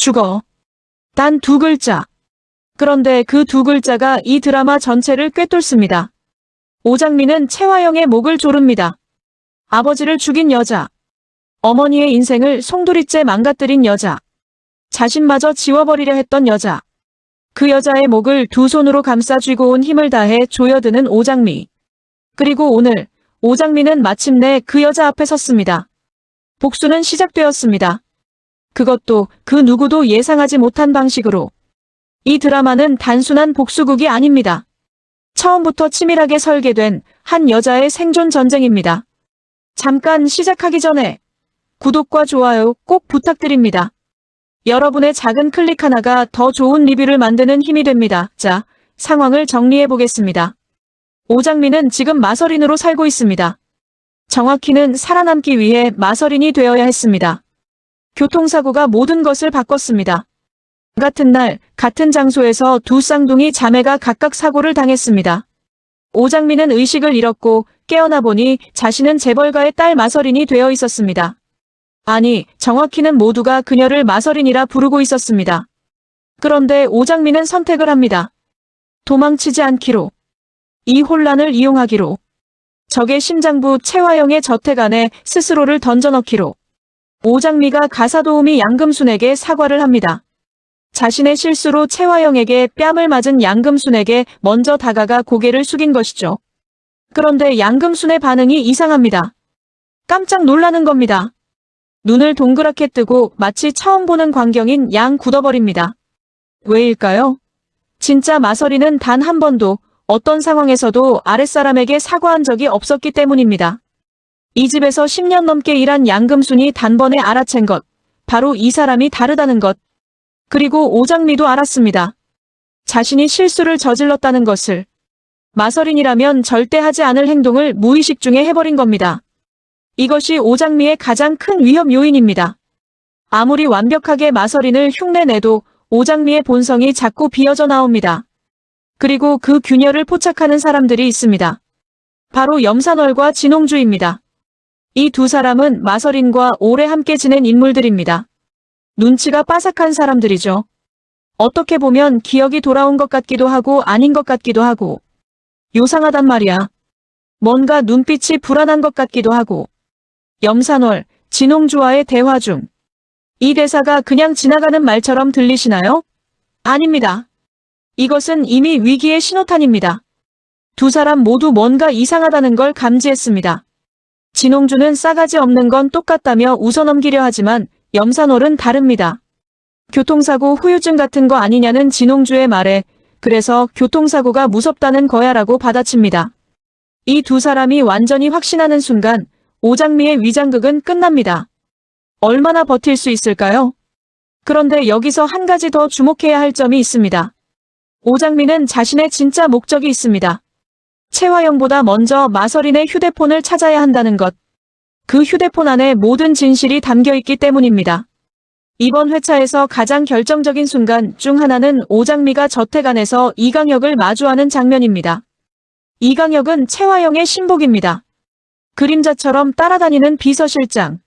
죽어. 단 2글자. 그런데 그 2글자가 이 드라마 전체를 꿰뚫습니다. 오장미는 최화영의 목을 조릅니다. 아버지를 죽인 여자. 어머니의 인생을 송두리째 망가뜨린 여자. 자신마저 지워버리려 했던 여자. 그 여자의 목을 2손으로 감싸 쥐고 온 힘을 다해 조여드는 오장미. 그리고 오늘 오장미는 마침내 그 여자 앞에 섰습니다. 복수는 시작되었습니다. 그것도 그 누구도 예상하지 못한 방식으로. 이 드라마는 단순한 복수극이 아닙니다. 처음부터 치밀하게 설계된 한 여자의 생존 전쟁입니다. 잠깐 시작하기 전에 구독과 좋아요 꼭 부탁드립니다. 여러분의 작은 클릭 하나가 더 좋은 리뷰를 만드는 힘이 됩니다. 자, 상황을 정리해 보겠습니다. 오장미는 지금 마서린으로 살고 있습니다. 정확히는 살아남기 위해 마서린이 되어야 했습니다. 교통사고가 모든 것을 바꿨습니다. 같은 날, 같은 장소에서 두 쌍둥이 자매가 각각 사고를 당했습니다. 오장미는 의식을 잃었고 깨어나 보니 자신은 재벌가의 딸 마서린이 되어 있었습니다. 아니, 정확히는 모두가 그녀를 마서린이라 부르고 있었습니다. 그런데 오장미는 선택을 합니다. 도망치지 않기로. 이 혼란을 이용하기로. 적의 심장부 최화영의 저택 안에 스스로를 던져넣기로. 오장미가 가사도우미 양금순에게 사과를 합니다. 자신의 실수로 최화영에게 뺨을 맞은 양금순에게 먼저 다가가 고개를 숙인 것이죠. 그런데 양금순의 반응이 이상합니다. 깜짝 놀라는 겁니다. 눈을 동그랗게 뜨고 마치 처음 보는 광경인 양 굳어버립니다. 왜일까요? 진짜 마서린은 단 한 번도 어떤 상황에서도 아랫사람에게 사과한 적이 없었기 때문입니다. 이 집에서 10년 넘게 일한 양금순이 단번에 알아챈 것, 바로 이 사람이 다르다는 것. 그리고 오장미도 알았습니다. 자신이 실수를 저질렀다는 것을. 마서린이라면 절대 하지 않을 행동을 무의식 중에 해버린 겁니다. 이것이 오장미의 가장 큰 위험 요인입니다. 아무리 완벽하게 마서린을 흉내내도 오장미의 본성이 자꾸 비어져 나옵니다. 그리고 그 균열을 포착하는 사람들이 있습니다. 바로 염산월과 진홍주입니다. 이 두 사람은 마서린과 오래 함께 지낸 인물들입니다. 눈치가 빠삭한 사람들이죠. 어떻게 보면 기억이 돌아온 것 같기도 하고 아닌 것 같기도 하고. 요상하단 말이야. 뭔가 눈빛이 불안한 것 같기도 하고. 염산월, 진홍주와의 대화 중. 이 대사가 그냥 지나가는 말처럼 들리시나요? 아닙니다. 이것은 이미 위기의 신호탄입니다. 두 사람 모두 뭔가 이상하다는 걸 감지했습니다. 진홍주는 싸가지 없는 건 똑같다며 웃어넘기려 하지만 염산월은 다릅니다. 교통사고 후유증 같은 거 아니냐는 진홍주의 말에 그래서 교통사고가 무섭다는 거야라고 받아칩니다. 이 두 사람이 완전히 확신하는 순간 오장미의 위장극은 끝납니다. 얼마나 버틸 수 있을까요? 그런데 여기서 한 가지 더 주목해야 할 점이 있습니다. 오장미는 자신의 진짜 목적이 있습니다. 최화영보다 먼저 마서린의 휴대폰을 찾아야 한다는 것. 그 휴대폰 안에 모든 진실이 담겨 있기 때문입니다. 이번 회차에서 가장 결정적인 순간 중 하나는 오장미가 저택 안에서 이강혁을 마주하는 장면입니다. 이강혁은 최화영의 신복입니다. 그림자처럼 따라다니는 비서실장.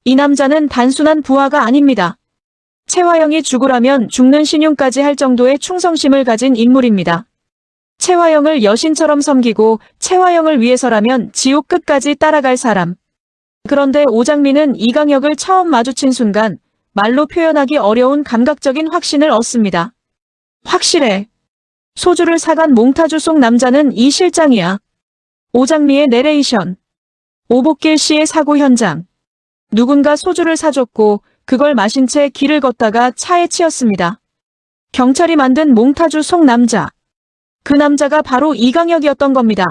이 남자는 단순한 부하가 아닙니다. 최화영이 죽으라면 죽는 신용까지 할 정도의 충성심을 가진 인물입니다. 최화영을 여신처럼 섬기고 최화영을 위해서라면 지옥 끝까지 따라갈 사람. 그런데 오장미는 이강혁을 처음 마주친 순간 말로 표현하기 어려운 감각적인 확신을 얻습니다. 확실해. 소주를 사간 몽타주 속 남자는 이 실장이야. 오장미의 내레이션. 오복길 씨의 사고 현장. 누군가 소주를 사줬고 그걸 마신 채 길을 걷다가 차에 치였습니다. 경찰이 만든 몽타주 속 남자. 그 남자가 바로 이강혁이었던 겁니다.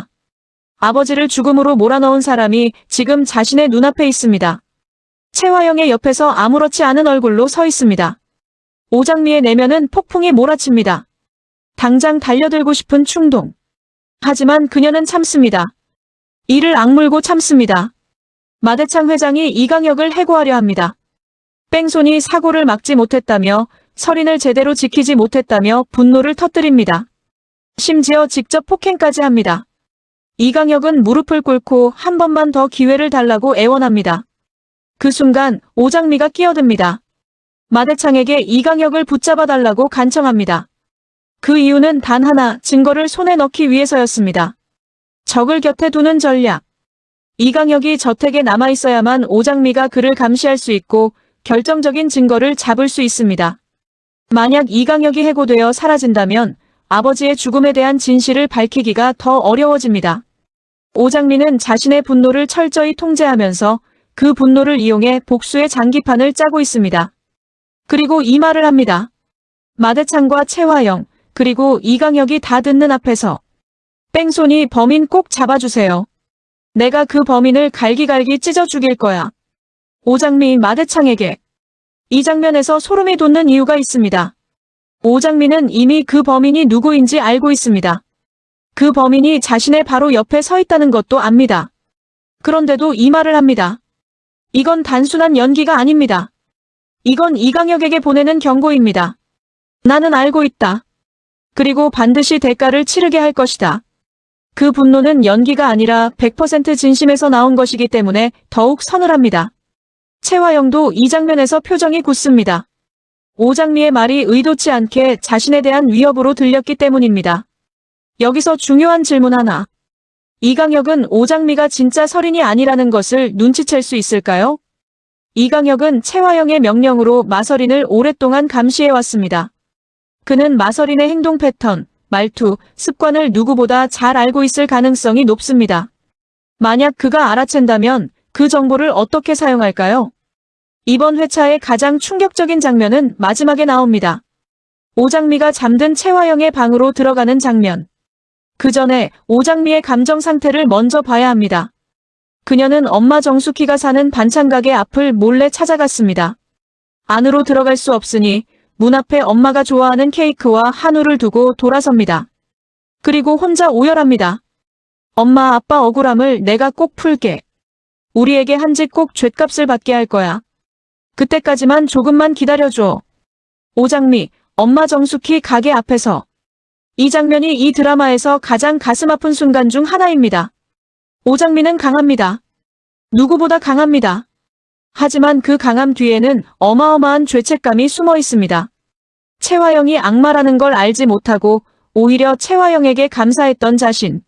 아버지를 죽음으로 몰아넣은 사람이 지금 자신의 눈앞에 있습니다. 최화영의 옆에서 아무렇지 않은 얼굴로 서 있습니다. 오장미의 내면은 폭풍이 몰아칩니다. 당장 달려들고 싶은 충동. 하지만 그녀는 참습니다. 이를 악물고 참습니다. 마대창 회장이 이강혁을 해고하려 합니다. 뺑소니 사고를 막지 못했다며 서린을 제대로 지키지 못했다며 분노를 터뜨립니다. 심지어 직접 폭행까지 합니다. 이강혁은 무릎을 꿇고 한 번만 더 기회를 달라고 애원합니다. 그 순간 오장미가 끼어듭니다. 마대창에게 이강혁을 붙잡아달라고 간청합니다. 그 이유는 단 하나, 증거를 손에 넣기 위해서였습니다. 적을 곁에 두는 전략. 이강혁이 저택에 남아있어야만 오장미가 그를 감시할 수 있고 결정적인 증거를 잡을 수 있습니다. 만약 이강혁이 해고되어 사라진다면 아버지의 죽음에 대한 진실을 밝히기가 더 어려워집니다. 오장미는 자신의 분노를 철저히 통제하면서 그 분노를 이용해 복수의 장기판을 짜고 있습니다. 그리고 이 말을 합니다. 마대창과 최화영, 그리고 이강혁이 다 듣는 앞에서 뺑소니 범인 꼭 잡아주세요. 내가 그 범인을 갈기갈기 찢어 죽일 거야. 오장미 마대창에게. 이 장면에서 소름이 돋는 이유가 있습니다. 오장미는 이미 그 범인이 누구인지 알고 있습니다. 그 범인이 자신의 바로 옆에 서 있다는 것도 압니다. 그런데도 이 말을 합니다. 이건 단순한 연기가 아닙니다. 이건 이강혁에게 보내는 경고입니다. 나는 알고 있다. 그리고 반드시 대가를 치르게 할 것이다. 그 분노는 연기가 아니라 100% 진심에서 나온 것이기 때문에 더욱 서늘합니다. 최화영도 이 장면에서 표정이 굳습니다. 오장미의 말이 의도치 않게 자신에 대한 위협으로 들렸기 때문입니다. 여기서 중요한 질문 하나. 이강혁은 오장미가 진짜 살인이 아니라는 것을 눈치챌 수 있을까요? 이강혁은 최화영의 명령으로 마서린을 오랫동안 감시해왔습니다. 그는 마서린의 행동 패턴, 말투, 습관을 누구보다 잘 알고 있을 가능성이 높습니다. 만약 그가 알아챈다면 그 정보를 어떻게 사용할까요? 이번 회차의 가장 충격적인 장면은 마지막에 나옵니다. 오장미가 잠든 최화영의 방으로 들어가는 장면. 그 전에 오장미의 감정 상태를 먼저 봐야 합니다. 그녀는 엄마 정숙희가 사는 반찬가게 앞을 몰래 찾아갔습니다. 안으로 들어갈 수 없으니 문 앞에 엄마가 좋아하는 케이크와 한우를 두고 돌아섭니다. 그리고 혼자 오열합니다. 엄마 아빠 억울함을 내가 꼭 풀게. 우리에게 한 집 꼭 죗값을 받게 할 거야. 그때까지만 조금만 기다려줘. 오장미, 엄마 정숙희 가게 앞에서. 이 장면이 이 드라마에서 가장 가슴 아픈 순간 중 하나입니다. 오장미는 강합니다. 누구보다 강합니다. 하지만 그 강함 뒤에는 어마어마한 죄책감이 숨어 있습니다. 최화영이 악마라는 걸 알지 못하고 오히려 최화영에게 감사했던 자신.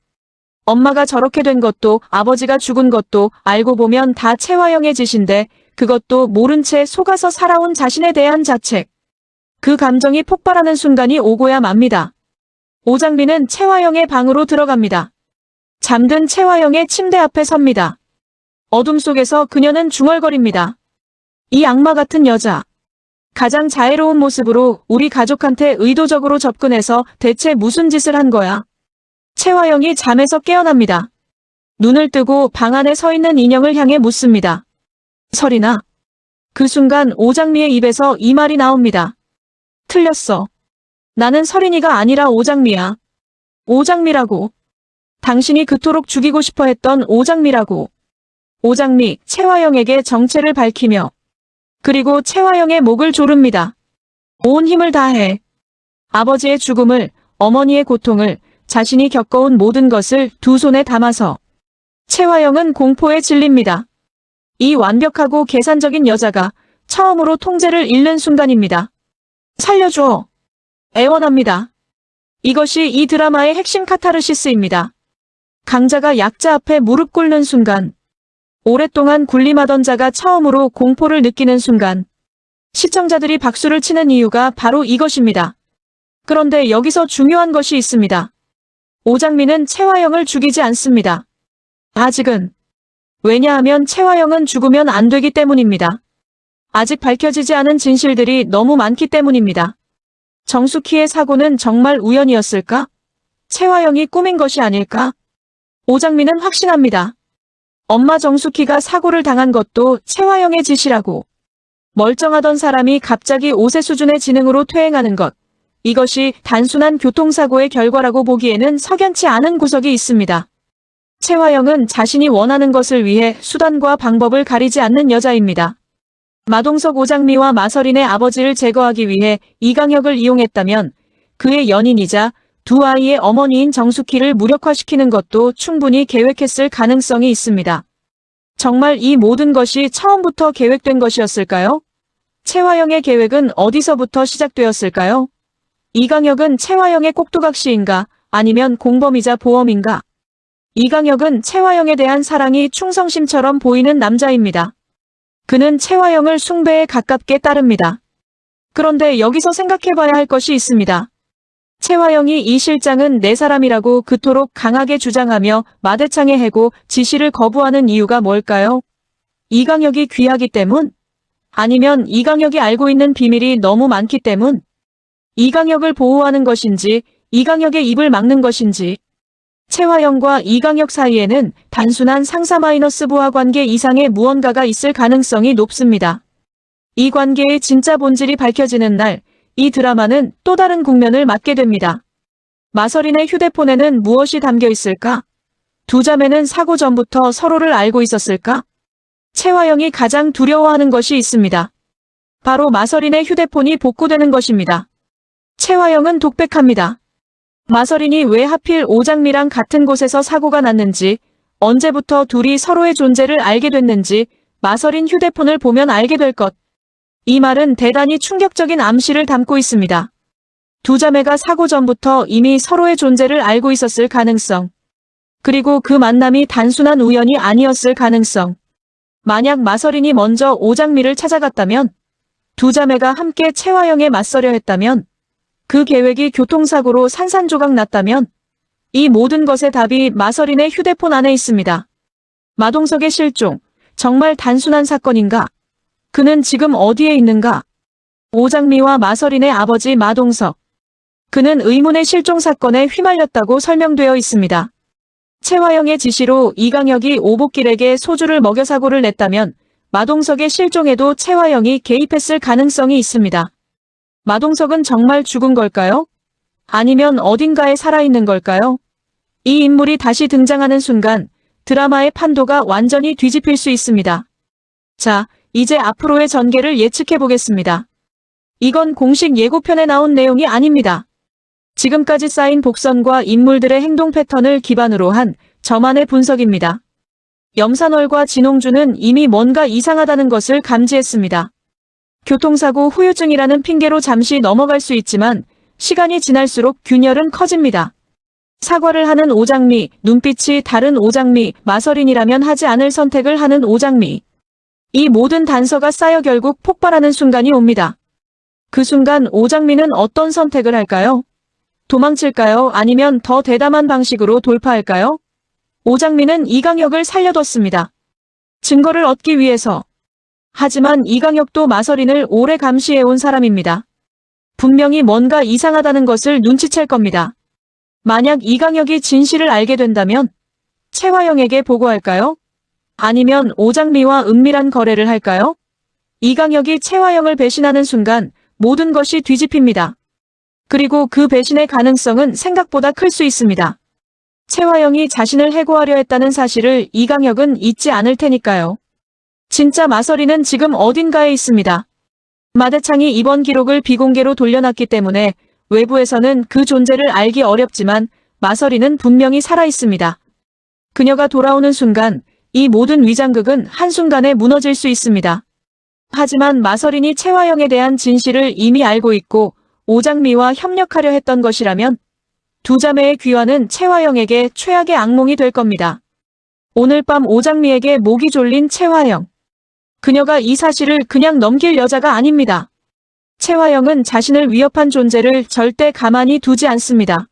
엄마가 저렇게 된 것도 아버지가 죽은 것도 알고 보면 다 최화영의 짓인데 그것도 모른 채 속아서 살아온 자신에 대한 자책. 그 감정이 폭발하는 순간이 오고야 맙니다. 오장미는 최화영의 방으로 들어갑니다. 잠든 최화영의 침대 앞에 섭니다. 어둠 속에서 그녀는 중얼거립니다. 이 악마 같은 여자. 가장 자애로운 모습으로 우리 가족한테 의도적으로 접근해서 대체 무슨 짓을 한 거야? 최화영이 잠에서 깨어납니다. 눈을 뜨고 방 안에 서 있는 인형을 향해 묻습니다. 설이나? 그 순간 오장미의 입에서 이 말이 나옵니다. 틀렸어. 나는 설인이가 아니라 오장미야. 오장미라고. 당신이 그토록 죽이고 싶어 했던 오장미라고. 오장미, 최화영에게 정체를 밝히며 그리고 최화영의 목을 조릅니다. 온 힘을 다해. 아버지의 죽음을, 어머니의 고통을, 자신이 겪어온 모든 것을 두 손에 담아서. 최화영은 공포에 질립니다. 이 완벽하고 계산적인 여자가 처음으로 통제를 잃는 순간입니다. 살려줘. 애원합니다. 이것이 이 드라마의 핵심 카타르시스입니다. 강자가 약자 앞에 무릎 꿇는 순간. 오랫동안 군림하던 자가 처음으로 공포를 느끼는 순간. 시청자들이 박수를 치는 이유가 바로 이것입니다. 그런데 여기서 중요한 것이 있습니다. 오장미는 최화영을 죽이지 않습니다. 아직은. 왜냐하면 최화영은 죽으면 안 되기 때문입니다. 아직 밝혀지지 않은 진실들이 너무 많기 때문입니다. 정숙희의 사고는 정말 우연이었을까? 최화영이 꾸민 것이 아닐까? 오장미는 확신합니다. 엄마 정숙희가 사고를 당한 것도 최화영의 짓이라고. 멀쩡하던 사람이 갑자기 5세 수준의 지능으로 퇴행하는 것. 이것이 단순한 교통사고의 결과라고 보기에는 석연치 않은 구석이 있습니다. 최화영은 자신이 원하는 것을 위해 수단과 방법을 가리지 않는 여자입니다. 마동석 오장미와 마서린의 아버지를 제거하기 위해 이강혁을 이용했다면 그의 연인이자 두 아이의 어머니인 정숙희를 무력화시키는 것도 충분히 계획했을 가능성이 있습니다. 정말 이 모든 것이 처음부터 계획된 것이었을까요? 최화영의 계획은 어디서부터 시작되었을까요? 이강혁은 최화영의 꼭두각시인가 아니면 공범이자 보험인가? 이강혁은 최화영에 대한 사랑이 충성심처럼 보이는 남자입니다. 그는 최화영을 숭배에 가깝게 따릅니다. 그런데 여기서 생각해봐야 할 것이 있습니다. 최화영이 이 실장은 내 사람이라고 그토록 강하게 주장하며 마대창에 해고 지시를 거부하는 이유가 뭘까요? 이강혁이 귀하기 때문? 아니면 이강혁이 알고 있는 비밀이 너무 많기 때문? 이강혁을 보호하는 것인지 이강혁의 입을 막는 것인지. 최화영과 이강혁 사이에는 단순한 상사-부하 관계 이상의 무언가가 있을 가능성이 높습니다. 이 관계의 진짜 본질이 밝혀지는 날, 이 드라마는 또 다른 국면을 맞게 됩니다. 마서린의 휴대폰에는 무엇이 담겨 있을까? 두 자매는 사고 전부터 서로를 알고 있었을까? 최화영이 가장 두려워하는 것이 있습니다. 바로 마서린의 휴대폰이 복구되는 것입니다. 최화영은 독백합니다. 마서린이 왜 하필 오장미랑 같은 곳에서 사고가 났는지, 언제부터 둘이 서로의 존재를 알게 됐는지 마서린 휴대폰을 보면 알게 될 것. 이 말은 대단히 충격적인 암시를 담고 있습니다. 두 자매가 사고 전부터 이미 서로의 존재를 알고 있었을 가능성. 그리고 그 만남이 단순한 우연이 아니었을 가능성. 만약 마서린이 먼저 오장미를 찾아갔다면, 두 자매가 함께 최화영에 맞서려 했다면, 그 계획이 교통사고로 산산조각 났다면, 이 모든 것의 답이 마서린의 휴대폰 안에 있습니다. 마동석의 실종, 정말 단순한 사건인가? 그는 지금 어디에 있는가? 오장미와 마서린의 아버지 마동석. 그는 의문의 실종 사건에 휘말렸다고 설명되어 있습니다. 최화영의 지시로 이강혁이 오복길에게 소주를 먹여 사고를 냈다면 마동석의 실종에도 최화영이 개입했을 가능성이 있습니다. 마동석은 정말 죽은 걸까요? 아니면 어딘가에 살아있는 걸까요? 이 인물이 다시 등장하는 순간 드라마의 판도가 완전히 뒤집힐 수 있습니다. 자, 이제 앞으로의 전개를 예측해 보겠습니다. 이건 공식 예고편에 나온 내용이 아닙니다. 지금까지 쌓인 복선과 인물들의 행동 패턴을 기반으로 한 저만의 분석입니다. 염산월과 진홍주는 이미 뭔가 이상하다는 것을 감지했습니다. 교통사고 후유증이라는 핑계로 잠시 넘어갈 수 있지만 시간이 지날수록 균열은 커집니다. 사과를 하는 오장미, 눈빛이 다른 오장미, 마서린이라면 하지 않을 선택을 하는 오장미. 이 모든 단서가 쌓여 결국 폭발하는 순간이 옵니다. 그 순간 오장미는 어떤 선택을 할까요? 도망칠까요? 아니면 더 대담한 방식으로 돌파할까요? 오장미는 이강혁을 살려뒀습니다. 증거를 얻기 위해서. 하지만 이강혁도 마서린을 오래 감시해온 사람입니다. 분명히 뭔가 이상하다는 것을 눈치챌 겁니다. 만약 이강혁이 진실을 알게 된다면 최화영에게 보고할까요? 아니면 오장미와 은밀한 거래를 할까요? 이강혁이 최화영을 배신하는 순간 모든 것이 뒤집힙니다. 그리고 그 배신의 가능성은 생각보다 클 수 있습니다. 최화영이 자신을 해고하려 했다는 사실을 이강혁은 잊지 않을 테니까요. 진짜 마서린은 지금 어딘가에 있습니다. 마대창이 이번 기록을 비공개로 돌려놨기 때문에 외부에서는 그 존재를 알기 어렵지만 마서린은 분명히 살아있습니다. 그녀가 돌아오는 순간 이 모든 위장극은 한순간에 무너질 수 있습니다. 하지만 마서린이 최화영에 대한 진실을 이미 알고 있고 오장미와 협력하려 했던 것이라면 두 자매의 귀환은 최화영에게 최악의 악몽이 될 겁니다. 오늘 밤 오장미에게 목이 졸린 최화영. 그녀가 이 사실을 그냥 넘길 여자가 아닙니다. 최화영은 자신을 위협한 존재를 절대 가만히 두지 않습니다.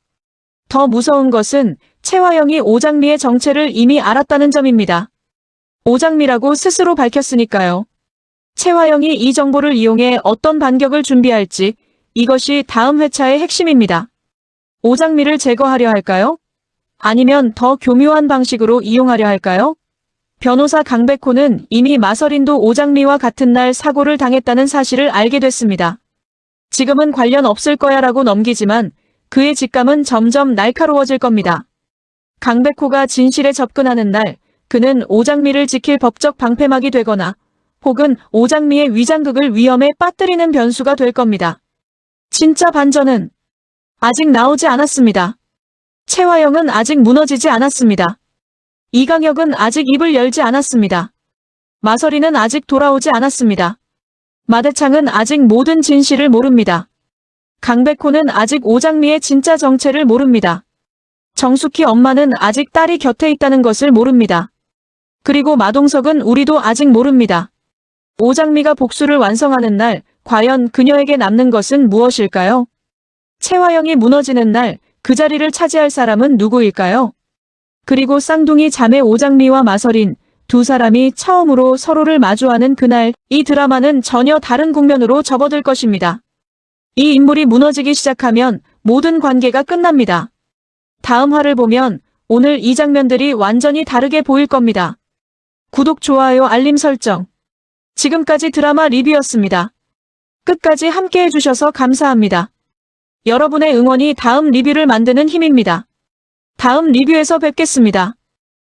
더 무서운 것은 최화영이 오장미의 정체를 이미 알았다는 점입니다. 오장미라고 스스로 밝혔으니까요. 최화영이 이 정보를 이용해 어떤 반격을 준비할지 이것이 다음 회차의 핵심입니다. 오장미를 제거하려 할까요? 아니면 더 교묘한 방식으로 이용하려 할까요? 변호사 강백호는 이미 마서린도 오장미와 같은 날 사고를 당했다는 사실을 알게 됐습니다. 지금은 관련 없을 거야 라고 넘기지만 그의 직감은 점점 날카로워질 겁니다. 강백호가 진실에 접근하는 날 그는 오장미를 지킬 법적 방패막이 되거나 혹은 오장미의 위장극을 위험에 빠뜨리는 변수가 될 겁니다. 진짜 반전은 아직 나오지 않았습니다. 최화영은 아직 무너지지 않았습니다. 이강혁은 아직 입을 열지 않았습니다. 마서린은 아직 돌아오지 않았습니다. 마대창은 아직 모든 진실을 모릅니다. 강백호는 아직 오장미의 진짜 정체를 모릅니다. 정숙희 엄마는 아직 딸이 곁에 있다는 것을 모릅니다. 그리고 마동석은 우리도 아직 모릅니다. 오장미가 복수를 완성하는 날, 과연 그녀에게 남는 것은 무엇일까요? 채화영이 무너지는 날, 그 자리를 차지할 사람은 누구일까요? 그리고 쌍둥이 자매 오장미와 마설인, 두 사람이 처음으로 서로를 마주하는 그날, 이 드라마는 전혀 다른 국면으로 접어들 것입니다. 이 인물이 무너지기 시작하면 모든 관계가 끝납니다. 다음 화를 보면 오늘 이 장면들이 완전히 다르게 보일 겁니다. 구독, 좋아요, 알림 설정. 지금까지 드라마 리뷰였습니다. 끝까지 함께 해주셔서 감사합니다. 여러분의 응원이 다음 리뷰를 만드는 힘입니다. 다음 리뷰에서 뵙겠습니다.